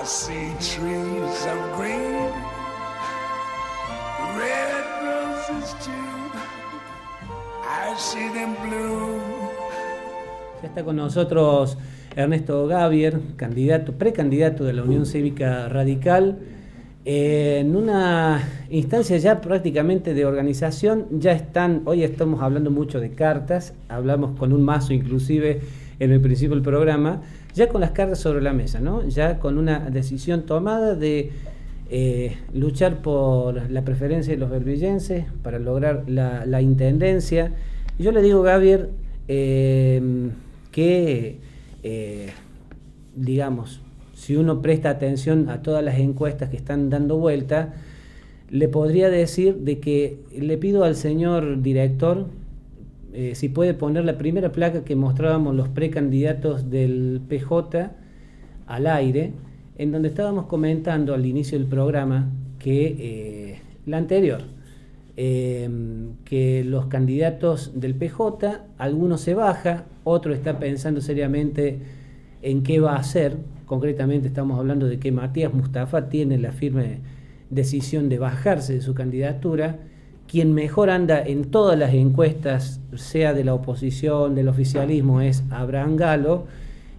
I see trees of green, red roses too. I see them bloom. Ya está con nosotros Ernesto Gavier, precandidato de la Unión Cívica Radical. En una instancia ya prácticamente de organización, hoy estamos hablando mucho de cartas, hablamos con un mazo inclusive en el principio del programa, ya con las cartas sobre la mesa, ¿no? Ya con una decisión tomada de luchar por la preferencia de los belvillenses para lograr la intendencia. Y yo le digo, Gavier, digamos, si uno presta atención a todas las encuestas que están dando vuelta, le podría decir de que le pido al señor director si puede poner la primera placa que mostrábamos los precandidatos del PJ al aire, en donde estábamos comentando al inicio del programa que la anterior, que los candidatos del PJ, alguno se baja, otro está pensando seriamente en qué va a hacer. Concretamente estamos hablando de que Matías Mustafa tiene la firme decisión de bajarse de su candidatura. Quien mejor anda en todas las encuestas, sea de la oposición, del oficialismo, es Abraham Galo,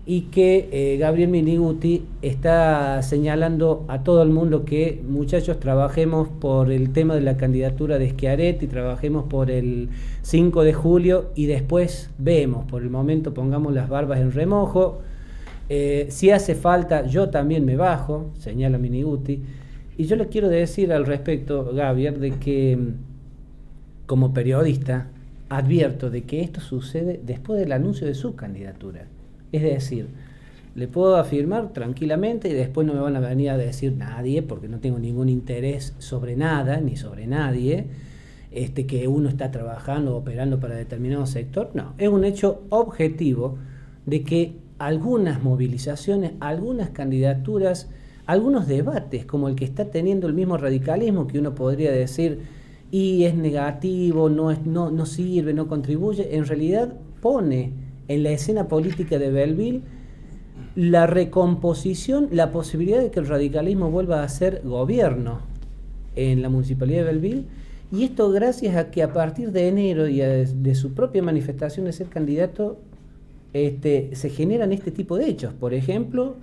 y que Gabriel Miniguti está señalando a todo el mundo que, muchachos, trabajemos por el tema de la candidatura de Schiaretti, trabajemos por el 5 de julio y después vemos, por el momento pongamos las barbas en remojo. Si hace falta, yo también me bajo, señala Miniguti. Y yo le quiero decir al respecto, Gavier, de que como periodista advierto de que esto sucede después del anuncio de su candidatura. Es decir, le puedo afirmar tranquilamente y después no me van a venir a decir nadie, porque no tengo ningún interés sobre nada ni sobre nadie, que uno está trabajando o operando para determinado sector. No, es un hecho objetivo de que algunas movilizaciones, algunas candidaturas, algunos debates como el que está teniendo el mismo radicalismo, que uno podría decir y es negativo, no sirve, no contribuye, en realidad pone en la escena política de Belleville la recomposición, la posibilidad de que el radicalismo vuelva a ser gobierno en la municipalidad de Belleville, y esto gracias a que a partir de enero y de su propia manifestación de ser candidato se generan este tipo de hechos. Por ejemplo,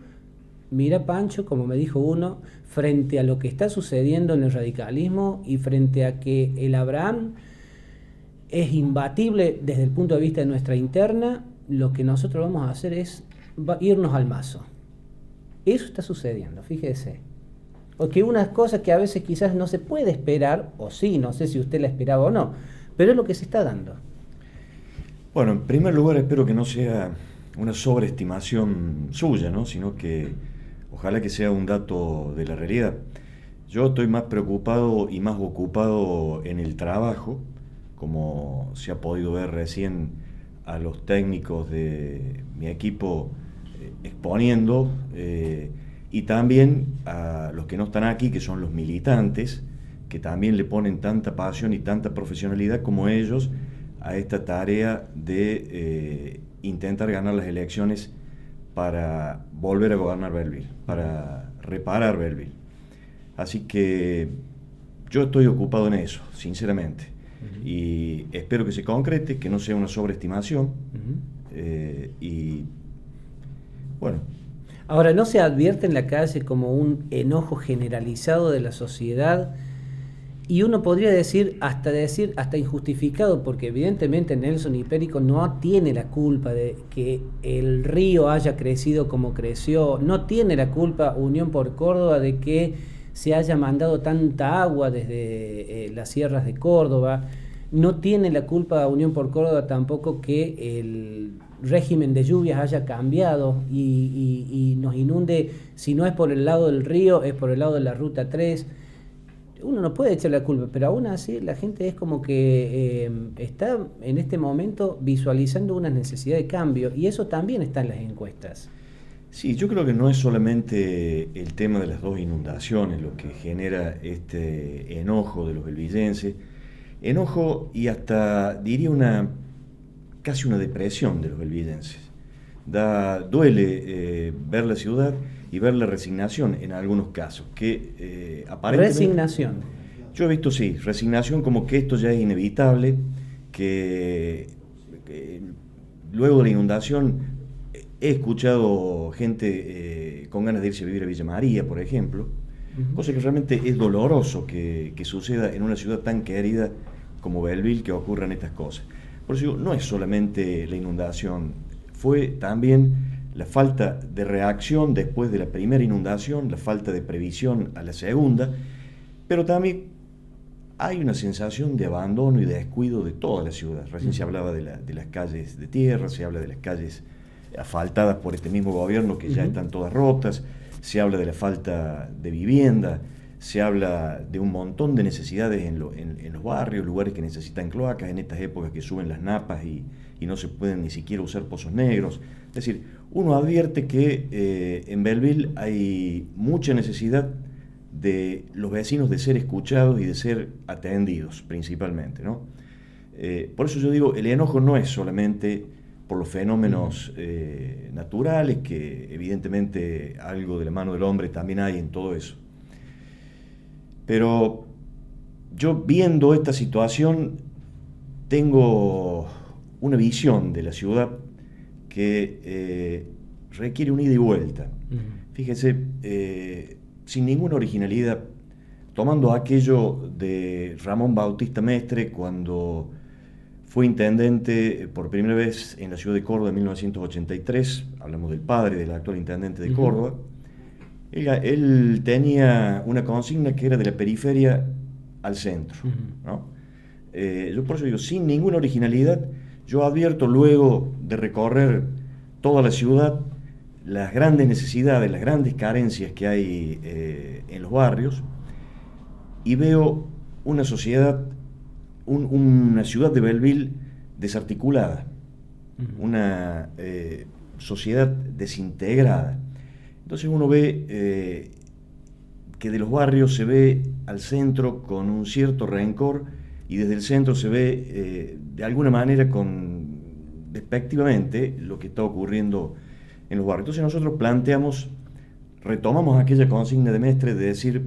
mira, Pancho, como me dijo uno, frente a lo que está sucediendo en el radicalismo y frente a que el Abraham es imbatible desde el punto de vista de nuestra interna, lo que nosotros vamos a hacer es irnos al mazo. Eso está sucediendo, fíjese. O que unas cosas que a veces quizás no se puede esperar, o sí, no sé si usted la esperaba o no, pero es lo que se está dando. Bueno, en primer lugar espero que no sea una sobreestimación suya, ¿no? Sino que ojalá que sea un dato de la realidad. Yo estoy más preocupado y más ocupado en el trabajo, como se ha podido ver recién a los técnicos de mi equipo exponiendo, y también a los que no están aquí, que son los militantes, que también le ponen tanta pasión y tanta profesionalidad como ellos a esta tarea de intentar ganar las elecciones para volver a gobernar Belleville, para reparar Belleville. Así que yo estoy ocupado en eso, sinceramente. Uh-huh. Y espero que se concrete, que no sea una sobreestimación. Uh-huh. Y bueno. Ahora, ¿no se advierte en la calle como un enojo generalizado de la sociedad? Y uno podría decir hasta injustificado, porque evidentemente Nelson y Perico no tiene la culpa de que el río haya crecido como creció, no tiene la culpa Unión por Córdoba de que se haya mandado tanta agua desde las sierras de Córdoba, no tiene la culpa Unión por Córdoba tampoco que el régimen de lluvias haya cambiado y nos inunde, si no es por el lado del río, es por el lado de la Ruta 3. Uno no puede echar la culpa, pero aún así la gente es como que está en este momento visualizando una necesidad de cambio, y eso también está en las encuestas. Sí, yo creo que no es solamente el tema de las dos inundaciones lo que genera este enojo de los belvillenses, enojo y hasta diría casi una depresión de los belvillenses. Duele ver la ciudad y ver la resignación en algunos casos, que aparentemente... Resignación. Yo he visto, sí, resignación como que esto ya es inevitable, que luego de la inundación he escuchado gente con ganas de irse a vivir a Villa María, por ejemplo, cosa que realmente es doloroso que suceda en una ciudad tan querida como Belleville, que ocurran estas cosas. Por eso digo, no es solamente la inundación, fue también la falta de reacción después de la primera inundación, la falta de previsión a la segunda, pero también hay una sensación de abandono y de descuido de toda la ciudad. Recién se hablaba de las calles de tierra, se habla de las calles asfaltadas por este mismo gobierno que ya están todas rotas, se habla de la falta de vivienda, se habla de un montón de necesidades en los barrios, lugares que necesitan cloacas, en estas épocas que suben las napas y no se pueden ni siquiera usar pozos negros. Es decir, uno advierte que en Belleville hay mucha necesidad de los vecinos de ser escuchados y de ser atendidos principalmente, ¿no? Por eso yo digo, el enojo no es solamente por los fenómenos naturales, que evidentemente algo de la mano del hombre también hay en todo eso. Pero yo, viendo esta situación, tengo una visión de la ciudad que requiere un ida y vuelta. Fíjese, sin ninguna originalidad, tomando aquello de Ramón Bautista Mestre cuando fue intendente por primera vez en la ciudad de Córdoba en 1983, hablamos del padre del actual intendente de Córdoba. Él tenía una consigna que era de la periferia al centro, ¿no? Yo por eso digo, sin ninguna originalidad, yo advierto luego de recorrer toda la ciudad las grandes necesidades, las grandes carencias que hay en los barrios, y veo una sociedad, una ciudad de Belleville desarticulada, una sociedad desintegrada. Entonces uno ve que de los barrios se ve al centro con un cierto rencor, y desde el centro se ve de alguna manera despectivamente lo que está ocurriendo en los barrios. Entonces nosotros retomamos aquella consigna de Mestre de decir,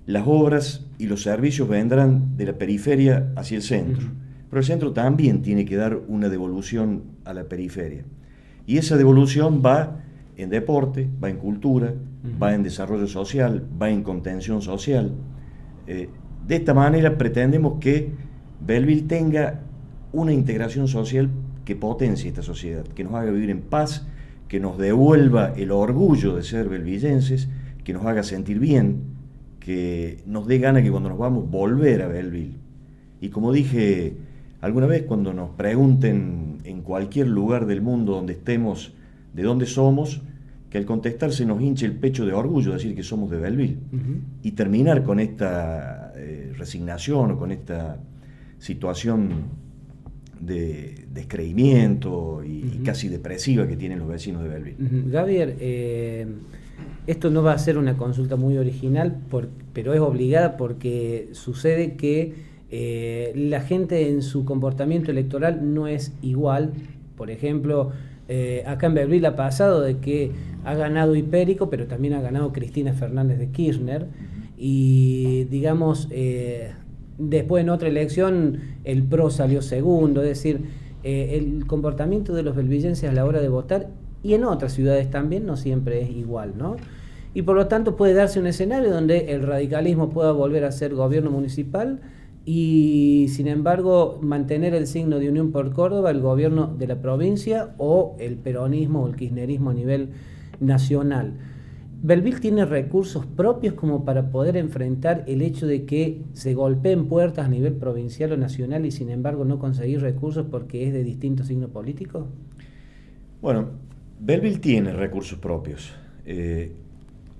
las obras y los servicios vendrán de la periferia hacia el centro, pero el centro también tiene que dar una devolución a la periferia, y esa devolución va en deporte, va en cultura, va en desarrollo social, va en contención social. De esta manera pretendemos que Belleville tenga una integración social que potencie esta sociedad, que nos haga vivir en paz, que nos devuelva el orgullo de ser belvillenses, que nos haga sentir bien, que nos dé gana que cuando nos vamos volver a Belleville. Y como dije alguna vez, cuando nos pregunten en cualquier lugar del mundo donde estemos de dónde somos, que al contestar se nos hinche el pecho de orgullo decir que somos de Belleville, y terminar con esta resignación o con esta situación de descreimiento y casi depresiva que tienen los vecinos de Belleville. Javier, esto no va a ser una consulta muy original, pero es obligada porque sucede que la gente en su comportamiento electoral no es igual. Por ejemplo, acá en Belleville ha pasado de que ha ganado Hipérico, pero también ha ganado Cristina Fernández de Kirchner, y digamos, después en otra elección el PRO salió segundo. Es decir, el comportamiento de los belvillenses a la hora de votar, y en otras ciudades también, no siempre es igual, ¿no? Y por lo tanto puede darse un escenario donde el radicalismo pueda volver a ser gobierno municipal y, sin embargo, mantener el signo de Unión por Córdoba, el gobierno de la provincia, o el peronismo o el kirchnerismo a nivel nacional. ¿Belleville tiene recursos propios como para poder enfrentar el hecho de que se golpeen puertas a nivel provincial o nacional y, sin embargo, no conseguir recursos porque es de distinto signo político? Bueno, Belleville tiene recursos propios.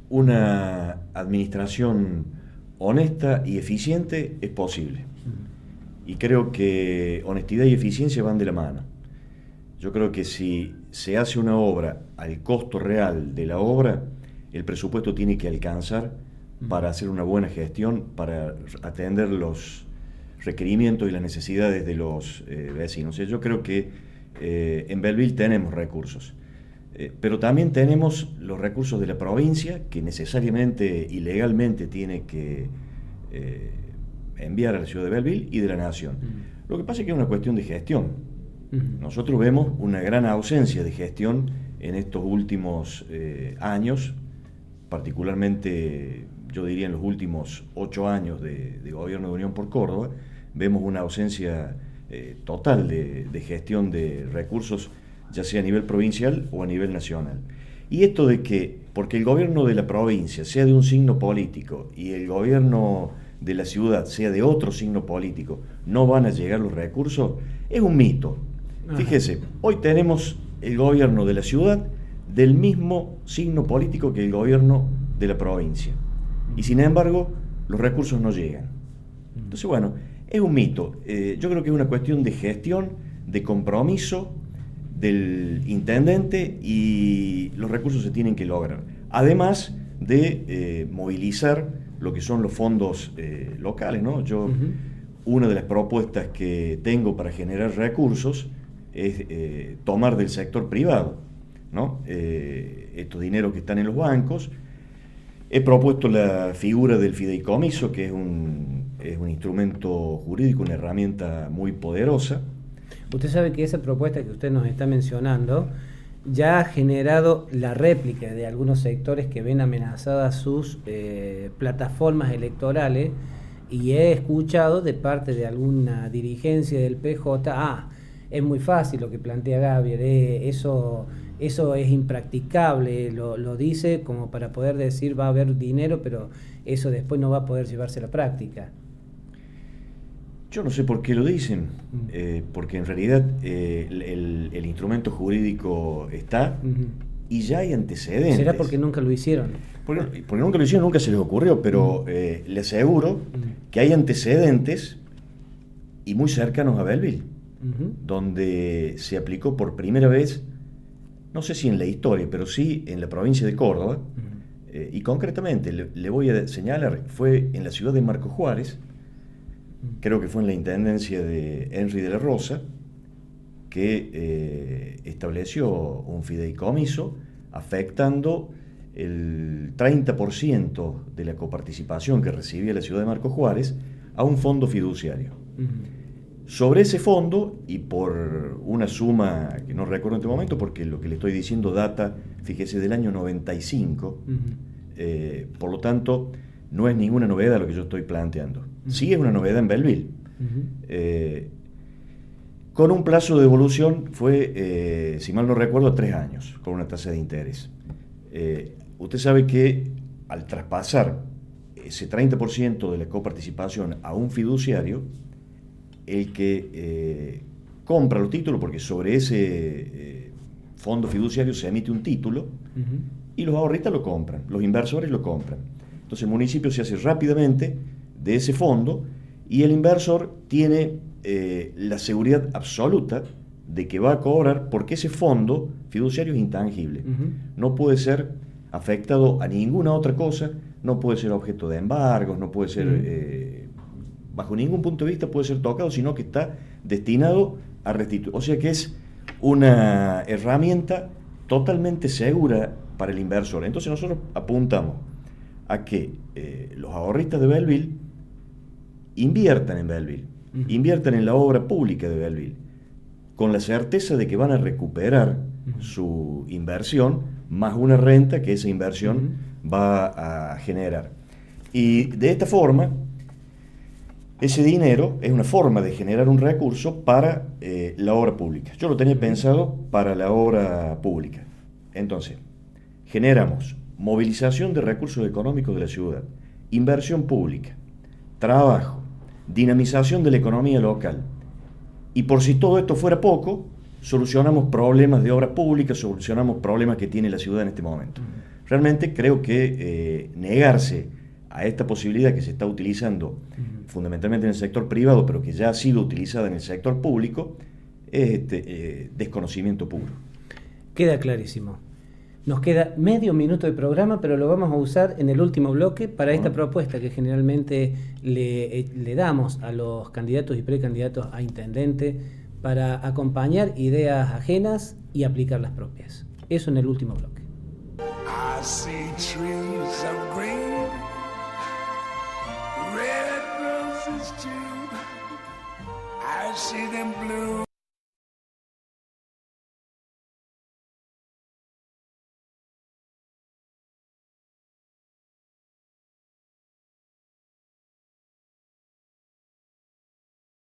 Una administración honesta y eficiente es posible. Y creo que honestidad y eficiencia van de la mano. Yo creo que si se hace una obra al costo real de la obra, el presupuesto tiene que alcanzar para hacer una buena gestión, para atender los requerimientos y las necesidades de los vecinos. Yo creo que en Belleville tenemos recursos. Pero también tenemos los recursos de la provincia, que necesariamente y legalmente tiene que enviar a la ciudad de Belleville, y de la nación. Lo que pasa es que es una cuestión de gestión. Nosotros vemos una gran ausencia de gestión en estos últimos años, particularmente yo diría en los últimos 8 años de gobierno de Unión por Córdoba. Vemos una ausencia total de gestión de recursos, ya sea a nivel provincial o a nivel nacional. Y esto de que, porque el gobierno de la provincia sea de un signo político y el gobierno de la ciudad sea de otro signo político, no van a llegar los recursos, es un mito. Ajá. Fíjese, hoy tenemos el gobierno de la ciudad del mismo signo político que el gobierno de la provincia. Y sin embargo, los recursos no llegan. Entonces, bueno, es un mito. Yo creo que es una cuestión de gestión, de compromiso del intendente, y los recursos se tienen que lograr. Además de movilizar lo que son los fondos locales, ¿no? Yo, una de las propuestas que tengo para generar recursos es tomar del sector privado, ¿no? Estos dineros que están en los bancos. He propuesto la figura del fideicomiso, que es un instrumento jurídico, una herramienta muy poderosa. Usted sabe que esa propuesta que usted nos está mencionando ya ha generado la réplica de algunos sectores que ven amenazadas sus plataformas electorales, y he escuchado de parte de alguna dirigencia del PJ, es muy fácil lo que plantea Gabriel, eso es impracticable, lo dice como para poder decir va a haber dinero, pero eso después no va a poder llevarse a la práctica. Yo no sé por qué lo dicen, porque en realidad el instrumento jurídico está y ya hay antecedentes. ¿Será porque nunca lo hicieron? Porque nunca lo hicieron, nunca se les ocurrió, pero le aseguro que hay antecedentes y muy cercanos a Belleville, donde se aplicó por primera vez, no sé si en la historia, pero sí en la provincia de Córdoba, y concretamente le voy a señalar, fue en la ciudad de Marcos Juárez. Creo que fue en la intendencia de Henry de la Rosa, que estableció un fideicomiso afectando el 30% de la coparticipación que recibía la ciudad de Marcos Juárez a un fondo fiduciario. Sobre ese fondo, y por una suma que no recuerdo en este momento, porque lo que le estoy diciendo data, fíjese, del año 95, por lo tanto, no es ninguna novedad lo que yo estoy planteando. Sí es una novedad en Belleville. Con un plazo de devolución fue, si mal no recuerdo, 3 años, con una tasa de interés. Usted sabe que al traspasar ese 30% de la coparticipación a un fiduciario, el que compra los títulos, porque sobre ese fondo fiduciario se emite un título, y los ahorristas lo compran, los inversores lo compran. Entonces el municipio se hace rápidamente de ese fondo, y el inversor tiene la seguridad absoluta de que va a cobrar, porque ese fondo fiduciario es intangible. No puede ser afectado a ninguna otra cosa, no puede ser objeto de embargos, no puede ser, bajo ningún punto de vista puede ser tocado, sino que está destinado a restituir. O sea que es una herramienta totalmente segura para el inversor. Entonces nosotros apuntamos a que los ahorristas de Belleville inviertan en Belleville, inviertan en la obra pública de Belleville, con la certeza de que van a recuperar su inversión, más una renta que esa inversión va a generar. Y de esta forma, ese dinero es una forma de generar un recurso para la obra pública. Yo lo tenía pensado para la obra pública. Entonces, generamos movilización de recursos económicos de la ciudad, inversión pública, trabajo, dinamización de la economía local. Y por si todo esto fuera poco, solucionamos problemas de obra pública, solucionamos problemas que tiene la ciudad en este momento. Realmente creo que negarse a esta posibilidad que se está utilizando fundamentalmente en el sector privado, pero que ya ha sido utilizada en el sector público, es desconocimiento puro. Queda clarísimo. Nos queda medio minuto de programa, pero lo vamos a usar en el último bloque para esta propuesta que generalmente le damos a los candidatos y precandidatos a intendente para acompañar ideas ajenas y aplicar las propias. Eso en el último bloque. I see trees of green, red roses too. I see them blue.